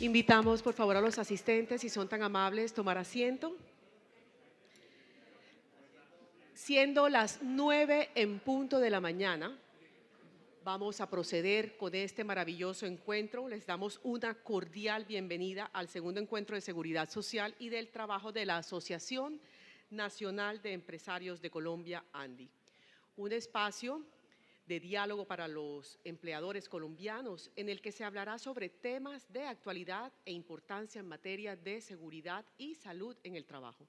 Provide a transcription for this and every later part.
Invitamos, por favor, a los asistentes, si son tan amables, tomar asiento. Siendo las 9 en punto de la mañana, vamos a proceder con este maravilloso encuentro. Les damos una cordial bienvenida al segundo encuentro de Seguridad Social y del Trabajo de la Asociación Nacional de Empresarios de Colombia, ANDI. Un espacio de diálogo para los empleadores colombianos en el que se hablará sobre temas de actualidad e importancia en materia de seguridad y salud en el trabajo.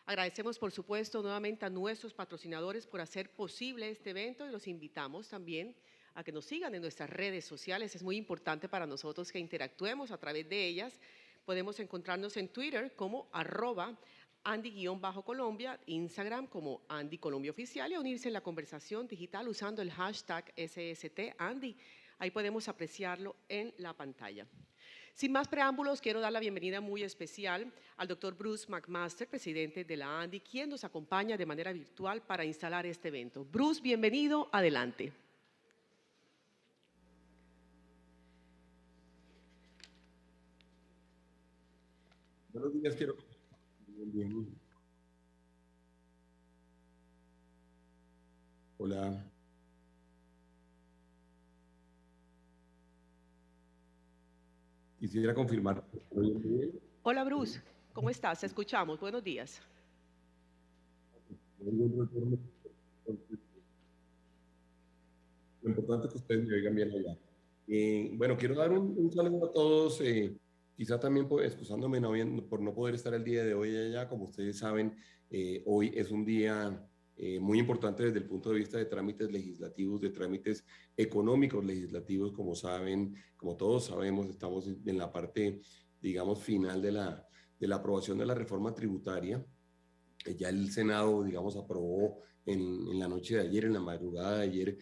Agradecemos, por supuesto, nuevamente a nuestros patrocinadores por hacer posible este evento y los invitamos también a que nos sigan en nuestras redes sociales. Es muy importante para nosotros que interactuemos a través de ellas. Podemos encontrarnos en Twitter como @Andy_Colombia, Instagram como Andy Colombia Oficial y unirse en la conversación digital usando el hashtag #SSTAndy. Ahí podemos apreciarlo en la pantalla. Sin más preámbulos, quiero dar la bienvenida muy especial al doctor Bruce McMaster, presidente de la ANDI, quien nos acompaña de manera virtual para instalar este evento. Bruce, bienvenido, adelante. Buenos días, quiero. Bien. Hola. Quisiera confirmar. Hola, Bruce, ¿cómo estás? Te escuchamos. Buenos días. Lo importante es que ustedes me oigan bien allá. Bueno, quiero dar un saludo a todos. Quizá también excusándome por no poder estar el día de hoy allá. Como ustedes saben, hoy es un día muy importante desde el punto de vista de trámites legislativos, de trámites económicos legislativos. Como saben, como todos sabemos, estamos en la parte, digamos, final de la aprobación de la reforma tributaria. Ya el Senado, digamos, aprobó en la noche de ayer, en la madrugada de ayer,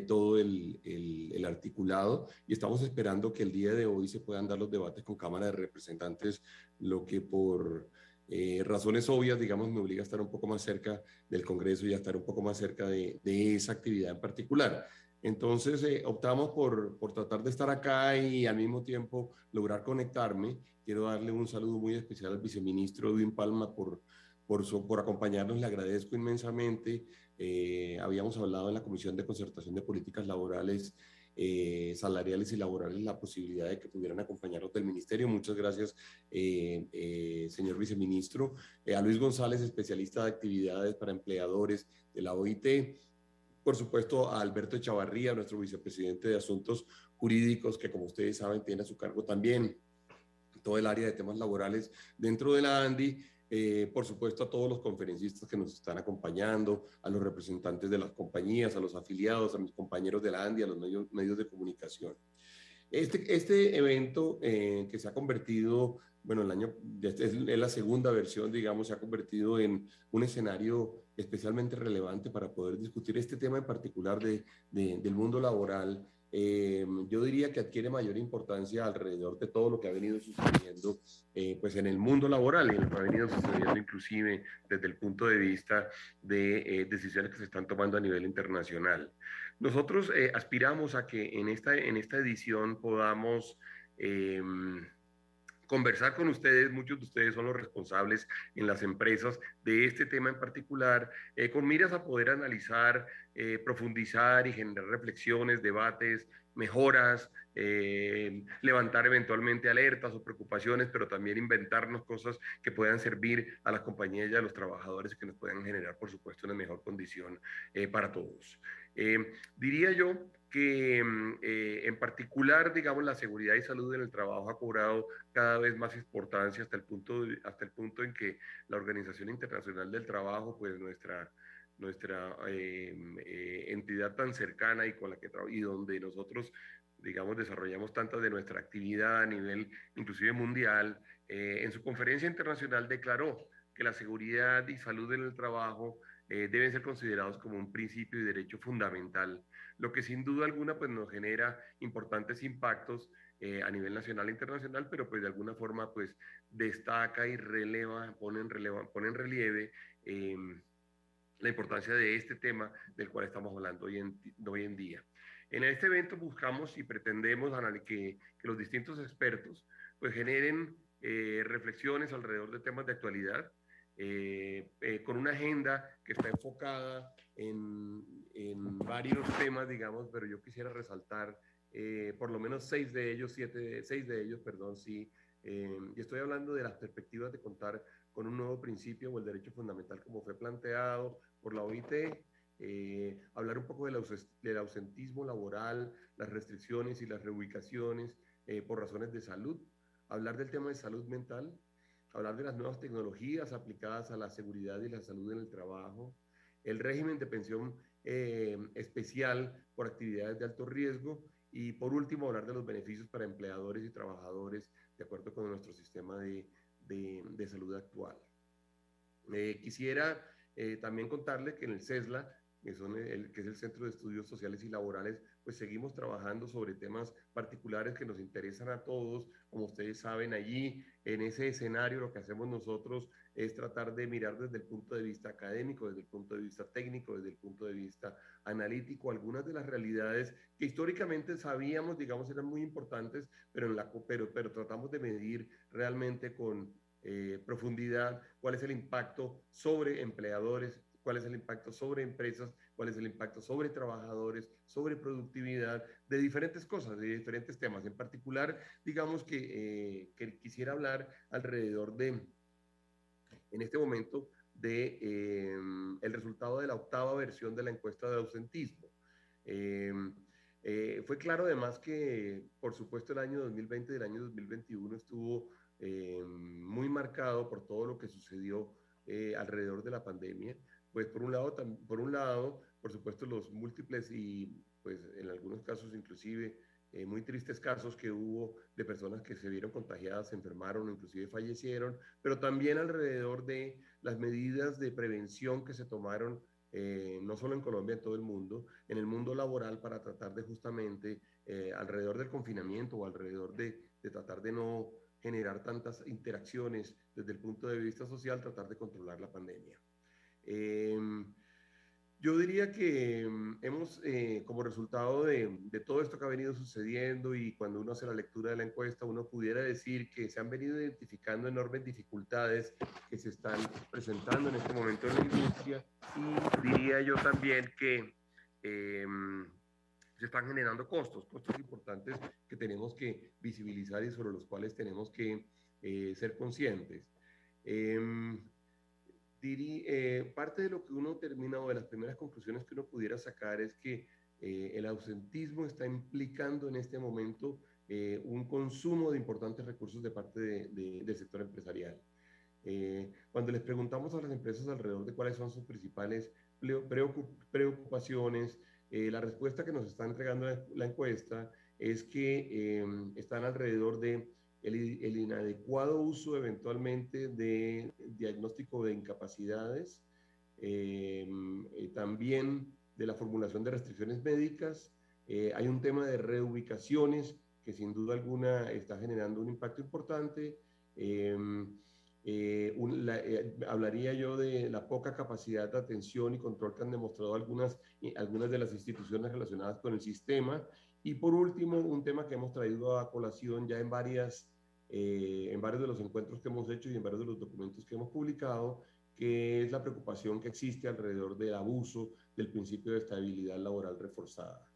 todo el articulado, y estamos esperando que el día de hoy se puedan dar los debates con Cámara de Representantes, lo que por razones obvias, digamos, me obliga a estar un poco más cerca del Congreso y a estar un poco más cerca de esa actividad en particular. Entonces, optamos por tratar de estar acá y al mismo tiempo lograr conectarme. Quiero darle un saludo muy especial al viceministro Edwin Palma por acompañarnos, le agradezco inmensamente. Habíamos hablado en la Comisión de Concertación de Políticas Laborales, Salariales y Laborales, la posibilidad de que pudieran acompañarnos del Ministerio. Muchas gracias, señor viceministro. A Luis González, especialista de actividades para empleadores de la OIT. Por supuesto, a Alberto Echavarría, nuestro vicepresidente de Asuntos Jurídicos, que como ustedes saben tiene a su cargo también todo el área de temas laborales dentro de la ANDI. Por supuesto, a todos los conferencistas que nos están acompañando, a los representantes de las compañías, a los afiliados, a mis compañeros de la ANDI, a los medios de comunicación. Este evento que se ha convertido, bueno, es la segunda versión, digamos, se ha convertido en un escenario especialmente relevante para poder discutir este tema en particular del mundo laboral. Yo diría que adquiere mayor importancia alrededor de todo lo que ha venido sucediendo pues en el mundo laboral y lo que ha venido sucediendo inclusive desde el punto de vista de decisiones que se están tomando a nivel internacional. Nosotros aspiramos a que en esta edición podamos conversar con ustedes. Muchos de ustedes son los responsables en las empresas de este tema en particular, con miras a poder analizar, profundizar y generar reflexiones, debates, mejoras, levantar eventualmente alertas o preocupaciones, pero también inventarnos cosas que puedan servir a las compañías y a los trabajadores y que nos puedan generar, por supuesto, una mejor condición para todos. Diría yo que en particular, digamos, la seguridad y salud en el trabajo ha cobrado cada vez más importancia hasta el punto en que la Organización Internacional del Trabajo, pues nuestra entidad tan cercana y con la que y donde nosotros, digamos, desarrollamos tanta de nuestra actividad a nivel inclusive mundial, en su conferencia internacional declaró que la seguridad y salud en el trabajo deben ser considerados como un principio y derecho fundamental, lo que sin duda alguna pues nos genera importantes impactos a nivel nacional e internacional, pero pues de alguna forma pues destaca y pone en relieve la importancia de este tema del cual estamos hablando hoy en día. En este evento buscamos y pretendemos que los distintos expertos pues generen reflexiones alrededor de temas de actualidad, con una agenda que está enfocada en varios temas, digamos, pero yo quisiera resaltar por lo menos seis de ellos, perdón, sí. Y estoy hablando de las perspectivas de contar con un nuevo principio o el derecho fundamental como fue planteado por la OIT, hablar un poco del ausentismo laboral, las restricciones y las reubicaciones por razones de salud, hablar del tema de salud mental, hablar de las nuevas tecnologías aplicadas a la seguridad y la salud en el trabajo, el régimen de pensión especial por actividades de alto riesgo y por último hablar de los beneficios para empleadores y trabajadores de acuerdo con nuestro sistema de salud actual. Quisiera también contarle que en el CESLA, que es el Centro de Estudios Sociales y Laborales, pues seguimos trabajando sobre temas particulares que nos interesan a todos. Como ustedes saben, allí en ese escenario lo que hacemos nosotros es tratar de mirar desde el punto de vista académico, desde el punto de vista técnico, desde el punto de vista analítico, algunas de las realidades que históricamente sabíamos, digamos, eran muy importantes, pero tratamos de medir realmente con profundidad cuál es el impacto sobre empleadores, cuál es el impacto sobre empresas, cuál es el impacto sobre trabajadores, sobre productividad, de diferentes cosas, de diferentes temas. En particular, digamos que quisiera hablar alrededor de, en este momento, de el resultado de la octava versión de la encuesta de ausentismo. Eh, Fue claro además que, por supuesto, el año 2020 y el año 2021 estuvo muy marcado por todo lo que sucedió alrededor de la pandemia. Pues por supuesto, los múltiples y pues en algunos casos inclusive muy tristes casos que hubo de personas que se vieron contagiadas, se enfermaron o inclusive fallecieron, pero también alrededor de las medidas de prevención que se tomaron no solo en Colombia, en todo el mundo laboral para tratar de justamente alrededor del confinamiento o alrededor de tratar de no generar tantas interacciones desde el punto de vista social, tratar de controlar la pandemia. Eh, yo diría que hemos, como resultado de todo esto que ha venido sucediendo y cuando uno hace la lectura de la encuesta, uno pudiera decir que se han venido identificando enormes dificultades que se están presentando en este momento en la industria y diría yo también que eh, se están generando costos importantes que tenemos que visibilizar y sobre los cuales tenemos que ser conscientes. Eh, Parte de lo que uno termina o de las primeras conclusiones que uno pudiera sacar es que el ausentismo está implicando en este momento un consumo de importantes recursos de parte del sector empresarial. Cuando les preguntamos a las empresas alrededor de cuáles son sus principales preocupaciones, la respuesta que nos está entregando la encuesta es que están alrededor de el inadecuado uso eventualmente de diagnóstico de incapacidades, también de la formulación de restricciones médicas. Hay un tema de reubicaciones que sin duda alguna está generando un impacto importante. Hablaría yo de la poca capacidad de atención y control que han demostrado algunas de las instituciones relacionadas con el sistema. Y por último, un tema que hemos traído a colación ya en varios de los encuentros que hemos hecho y en varios de los documentos que hemos publicado, que es la preocupación que existe alrededor del abuso del principio de estabilidad laboral reforzada.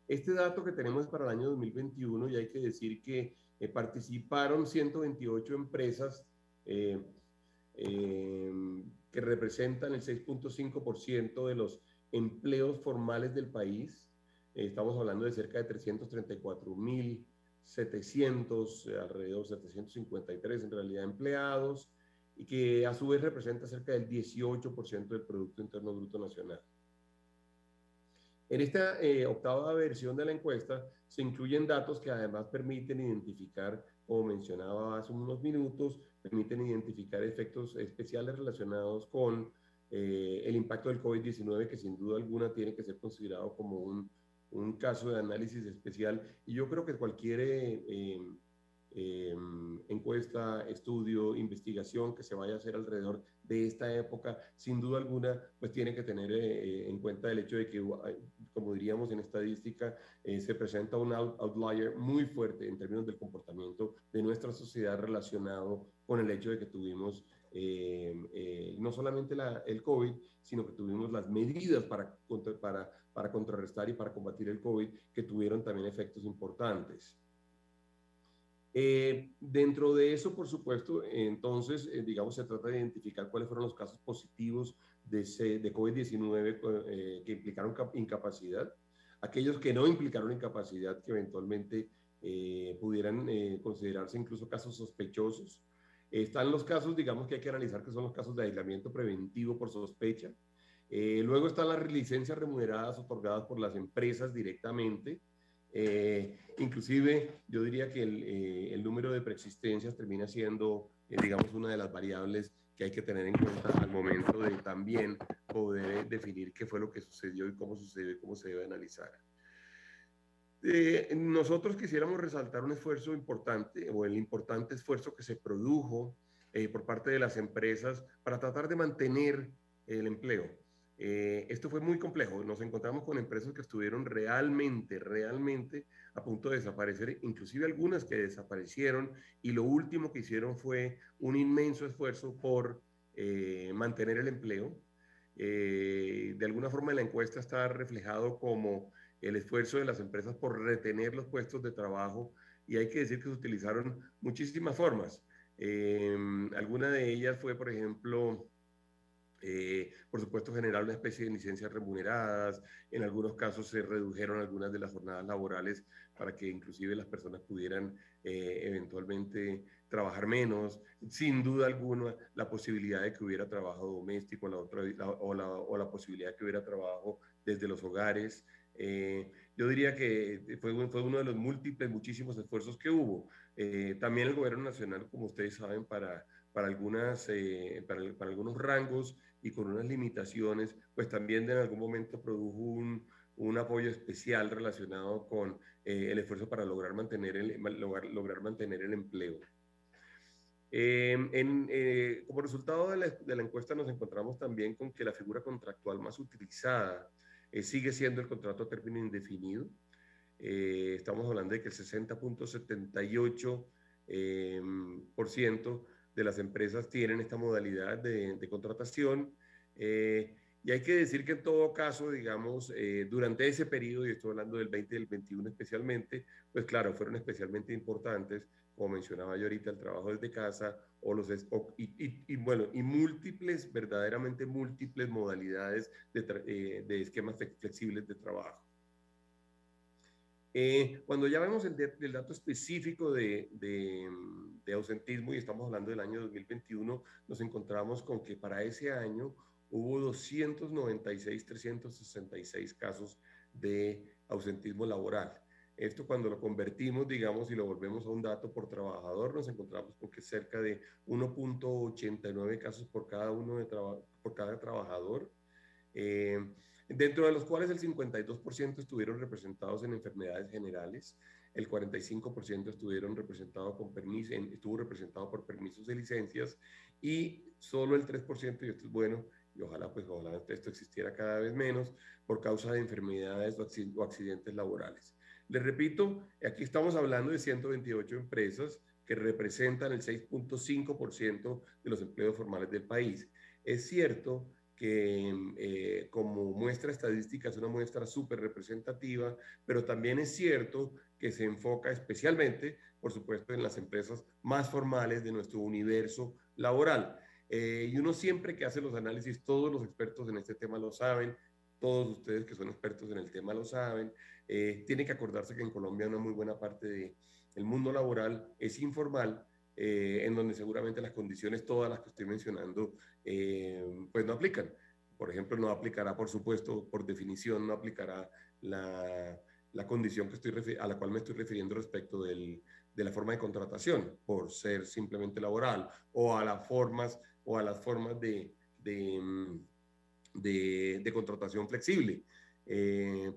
Este dato que tenemos es para el año 2021 y hay que decir que participaron 128 empresas que representan el 6.5% de los empleos formales del país. Estamos hablando de cerca de 334.700, alrededor de 753 en realidad empleados, y que a su vez representa cerca del 18% del Producto Interno Bruto Nacional. En esta octava versión de la encuesta se incluyen datos que además permiten identificar, como mencionaba hace unos minutos, permiten identificar efectos especiales relacionados con el impacto del COVID-19, que sin duda alguna tiene que ser considerado como un caso de análisis especial. Y yo creo que cualquier encuesta, estudio, investigación que se vaya a hacer alrededor de esta época, sin duda alguna, pues tiene que tener en cuenta el hecho de que, como diríamos en estadística, se presenta un outlier muy fuerte en términos del comportamiento de nuestra sociedad relacionado con el hecho de que tuvimos no solamente el COVID, sino que tuvimos las medidas para contrarrestar y para combatir el COVID, que tuvieron también efectos importantes. Dentro de eso, por supuesto, entonces, digamos, se trata de identificar cuáles fueron los casos positivos de COVID-19 que implicaron incapacidad, aquellos que no implicaron incapacidad, que eventualmente pudieran considerarse incluso casos sospechosos. Están los casos, digamos, que hay que analizar, que son los casos de aislamiento preventivo por sospecha. Luego están las licencias remuneradas otorgadas por las empresas directamente. Inclusive yo diría que el número de preexistencias termina siendo, digamos, una de las variables que hay que tener en cuenta al momento de también poder definir qué fue lo que sucedió y cómo sucedió y cómo se debe analizar. Nosotros quisiéramos resaltar un esfuerzo importante o el importante esfuerzo que se produjo por parte de las empresas para tratar de mantener el empleo. Esto fue muy complejo. Nos encontramos con empresas que estuvieron realmente a punto de desaparecer, inclusive algunas que desaparecieron, y lo último que hicieron fue un inmenso esfuerzo por mantener el empleo. De alguna forma en la encuesta está reflejado como el esfuerzo de las empresas por retener los puestos de trabajo, y hay que decir que se utilizaron muchísimas formas. Alguna de ellas fue, por ejemplo, por supuesto, generar una especie de licencias remuneradas. En algunos casos se redujeron algunas de las jornadas laborales para que inclusive las personas pudieran eventualmente trabajar menos. Sin duda alguna, la posibilidad de que hubiera trabajo doméstico o la posibilidad de que hubiera trabajo desde los hogares. Yo diría que fue uno de los muchísimos esfuerzos que hubo. También el gobierno nacional, como ustedes saben, para algunos rangos y con unas limitaciones, pues también en algún momento produjo un apoyo especial relacionado con el esfuerzo para lograr mantener el empleo. Como resultado de la encuesta nos encontramos también con que la figura contractual más utilizada sigue siendo el contrato a término indefinido. Estamos hablando de que el 60.78% de las empresas tienen esta modalidad de contratación. Y hay que decir que en todo caso, digamos, durante ese periodo, y estoy hablando del 20 y del 21 especialmente, pues claro, fueron especialmente importantes, como mencionaba yo ahorita, el trabajo desde casa y múltiples, verdaderamente múltiples modalidades de esquemas flexibles de trabajo. Cuando ya vemos el dato específico de ausentismo, y estamos hablando del año 2021, nos encontramos con que para ese año hubo 296.366 casos de ausentismo laboral. Esto cuando lo convertimos, digamos, y lo volvemos a un dato por trabajador, nos encontramos con que cerca de 1.89 casos por cada trabajador. Dentro de los cuales el 52% estuvieron representados en enfermedades generales, el 45% estuvo representado por permisos de licencias, y solo el 3%, y esto es bueno, y ojalá esto existiera cada vez menos, por causa de enfermedades o accidentes laborales. Les repito, aquí estamos hablando de 128 empresas que representan el 6.5% de los empleos formales del país. Es cierto que como muestra estadística es una muestra súper representativa, pero también es cierto que se enfoca especialmente, por supuesto, en las empresas más formales de nuestro universo laboral. Y uno siempre que hace los análisis, todos los expertos en este tema lo saben, todos ustedes que son expertos en el tema lo saben, tienen que acordarse que en Colombia una muy buena parte del mundo laboral es informal, en donde seguramente las condiciones, todas las que estoy mencionando, pues no aplican. Por ejemplo, no aplicará, por supuesto, por definición, no aplicará la condición a la cual me estoy refiriendo respecto de la forma de contratación, por ser simplemente laboral, o a las formas de contratación flexible.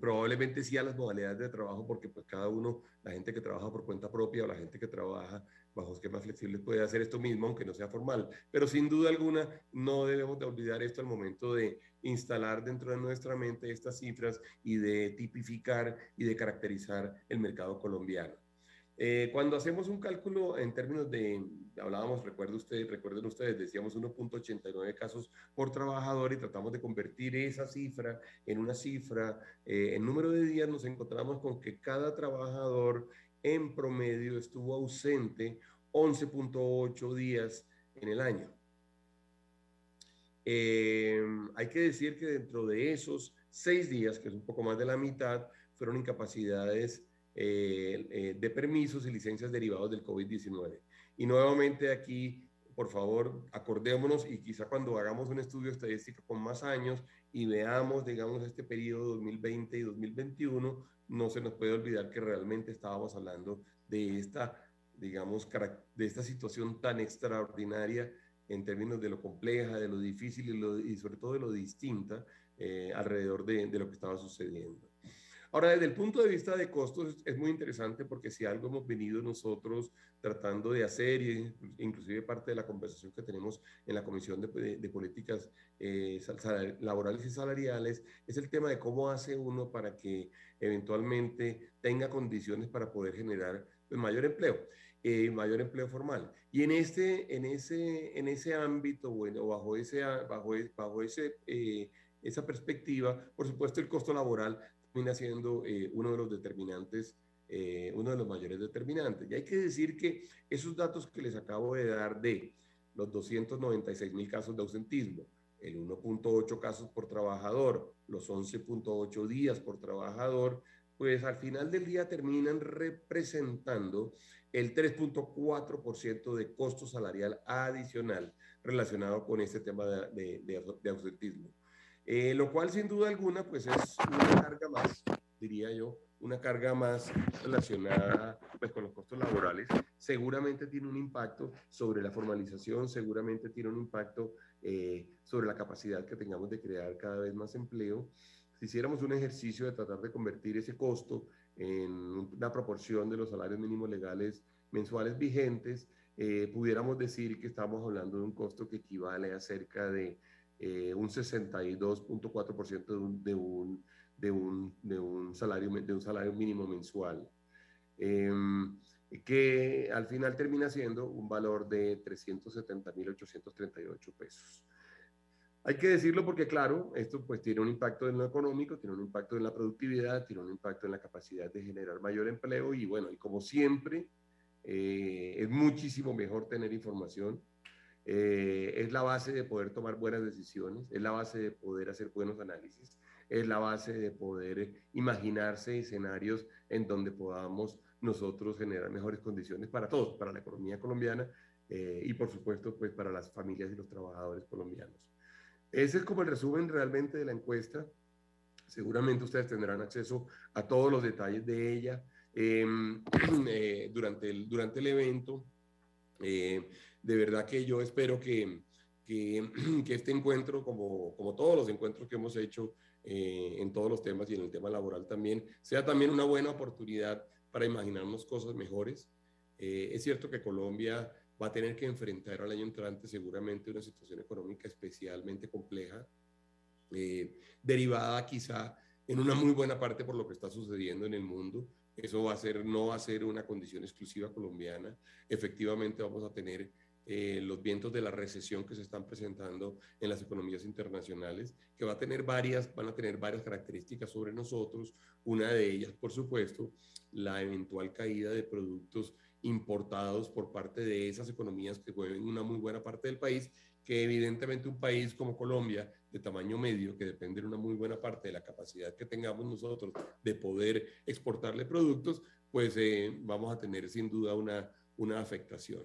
Probablemente sí a las modalidades de trabajo, porque pues cada uno, la gente que trabaja por cuenta propia o la gente que trabaja bajo esquemas flexibles puede hacer esto mismo, aunque no sea formal. Pero sin duda alguna no debemos de olvidar esto al momento de instalar dentro de nuestra mente estas cifras y de tipificar y de caracterizar el mercado colombiano. Cuando hacemos un cálculo en términos de, hablábamos, recuerden ustedes, decíamos 1.89 casos por trabajador y tratamos de convertir esa cifra en una cifra, en número de días nos encontramos con que cada trabajador en promedio estuvo ausente 11.8 días en el año. Hay que decir que dentro de esos 6 días, que es un poco más de la mitad, fueron incapacidades de permisos y licencias derivados del COVID-19. Y nuevamente aquí, por favor, acordémonos y quizá cuando hagamos un estudio estadístico con más años y veamos, digamos, este periodo 2020 y 2021, no se nos puede olvidar que realmente estábamos hablando de esta, digamos, de esta situación tan extraordinaria en términos de lo compleja, de lo difícil y sobre todo de lo distinta alrededor de lo que estaba sucediendo. Ahora, desde el punto de vista de costos, es muy interesante porque si algo hemos venido nosotros tratando de hacer, y inclusive parte de la conversación que tenemos en la Comisión de Políticas Laborales y Salariales, es el tema de cómo hace uno para que eventualmente tenga condiciones para poder generar pues, mayor empleo formal. Y en ese ámbito, bueno, esa perspectiva, por supuesto, el costo laboral termina siendo uno de los determinantes, uno de los mayores determinantes. Y hay que decir que esos datos que les acabo de dar de los 296.000 casos de ausentismo, el 1.8 casos por trabajador, los 11.8 días por trabajador, pues al final del día terminan representando el 3.4% de costo salarial adicional relacionado con este tema de ausentismo. Lo cual sin duda alguna pues es una carga más, diría yo, una carga más relacionada pues, con los costos laborales. Seguramente tiene un impacto sobre la formalización, seguramente tiene un impacto sobre la capacidad que tengamos de crear cada vez más empleo. Si hiciéramos un ejercicio de tratar de convertir ese costo en una proporción de los salarios mínimos legales mensuales vigentes, pudiéramos decir que estamos hablando de un costo que equivale a cerca de un 62.4% de un salario mínimo mensual, que al final termina siendo un valor de 370.838 pesos. Hay que decirlo porque, claro, esto pues tiene un impacto en lo económico, tiene un impacto en la productividad, tiene un impacto en la capacidad de generar mayor empleo y bueno, y como siempre, es muchísimo mejor tener información. Es la base de poder tomar buenas decisiones, es la base de poder hacer buenos análisis, es la base de poder imaginarse escenarios en donde podamos nosotros generar mejores condiciones para todos, para la economía colombiana y por supuesto pues para las familias y los trabajadores colombianos. Ese es como el resumen realmente de la encuesta. Seguramente ustedes tendrán acceso a todos los detalles de ella durante el evento. De verdad que yo espero que este encuentro, como todos los encuentros que hemos hecho en todos los temas y en el tema laboral también, sea también una buena oportunidad para imaginarnos cosas mejores. Es cierto que Colombia va a tener que enfrentar al año entrante seguramente una situación económica especialmente compleja, derivada quizá en una muy buena parte por lo que está sucediendo en el mundo. Eso no va a ser una condición exclusiva colombiana. Efectivamente vamos a tener los vientos de la recesión que se están presentando en las economías internacionales, que van a tener varias características sobre nosotros. Una de ellas, por supuesto, la eventual caída de productos importados por parte de esas economías que mueven una muy buena parte del país, que evidentemente un país como Colombia, de tamaño medio, que depende de una muy buena parte de la capacidad que tengamos nosotros de poder exportarle productos, pues vamos a tener sin duda una afectación.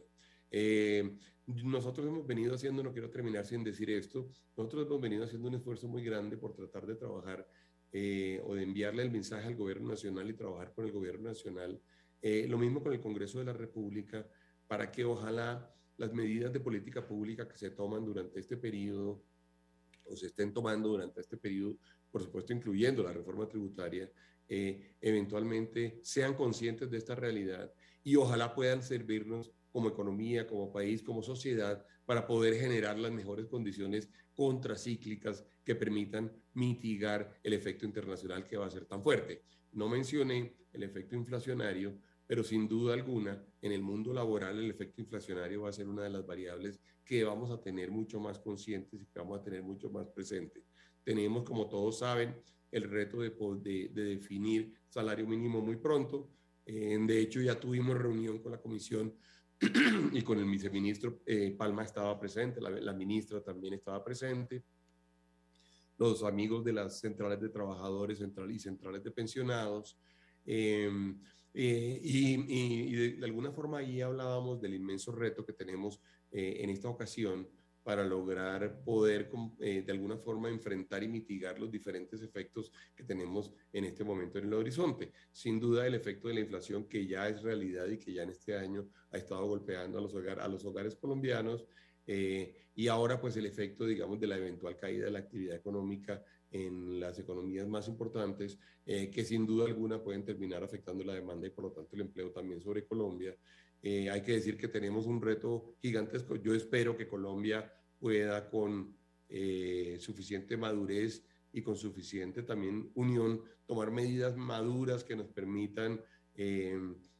Nosotros hemos venido haciendo, no quiero terminar sin decir esto, nosotros hemos venido haciendo un esfuerzo muy grande por tratar de trabajar o de enviarle el mensaje al gobierno nacional y trabajar con el gobierno nacional, lo mismo con el Congreso de la República, para que ojalá las medidas de política pública que se toman durante este periodo o se estén tomando durante este periodo, por supuesto incluyendo la reforma tributaria, eventualmente sean conscientes de esta realidad y ojalá puedan servirnos como economía, como país, como sociedad, para poder generar las mejores condiciones contracíclicas que permitan mitigar el efecto internacional que va a ser tan fuerte. No mencioné el efecto inflacionario, pero sin duda alguna, en el mundo laboral el efecto inflacionario va a ser una de las variables que vamos a tener mucho más conscientes y que vamos a tener mucho más presentes. Tenemos, como todos saben, el reto de definir salario mínimo muy pronto. De hecho, ya tuvimos reunión con la comisión y con el viceministro. Palma estaba presente, la ministra también estaba presente, los amigos de las centrales de trabajadores y centrales de pensionados. De alguna forma ahí hablábamos del inmenso reto que tenemos en esta ocasión para lograr poder de alguna forma enfrentar y mitigar los diferentes efectos que tenemos en este momento en el horizonte. Sin duda el efecto de la inflación, que ya es realidad y que ya en este año ha estado golpeando a los hogares colombianos, y ahora pues el efecto, digamos, de la eventual caída de la actividad económica en las economías más importantes, que sin duda alguna pueden terminar afectando la demanda y por lo tanto el empleo también sobre Colombia. Hay que decir que tenemos un reto gigantesco. Yo espero que Colombia pueda con suficiente madurez y con suficiente también unión tomar medidas maduras que nos permitan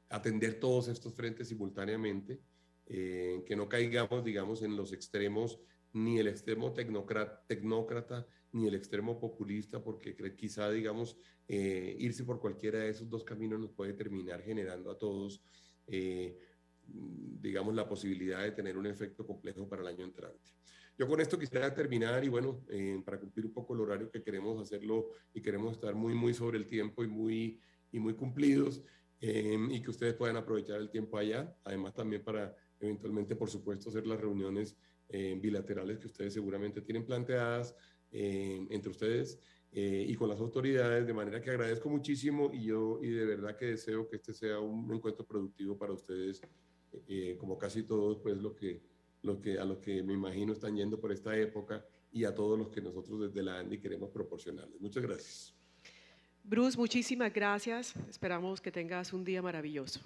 atender todos estos frentes simultáneamente, que no caigamos, digamos, en los extremos, ni el extremo tecnócrata ni el extremo populista, porque quizá, digamos, irse por cualquiera de esos dos caminos nos puede terminar generando a todos, digamos, la posibilidad de tener un efecto complejo para el año entrante. Yo con esto quisiera terminar y bueno, para cumplir un poco el horario que queremos hacerlo y queremos estar muy, muy sobre el tiempo y muy cumplidos, y que ustedes puedan aprovechar el tiempo allá, además también para eventualmente, por supuesto, hacer las reuniones bilaterales que ustedes seguramente tienen planteadas entre ustedes y con las autoridades, de manera que agradezco muchísimo y de verdad que deseo que este sea un encuentro productivo para ustedes, como casi todos, pues a los que me imagino están yendo por esta época y a todos los que nosotros desde la ANDI queremos proporcionarles. Muchas gracias. Bruce, muchísimas gracias. Esperamos que tengas un día maravilloso.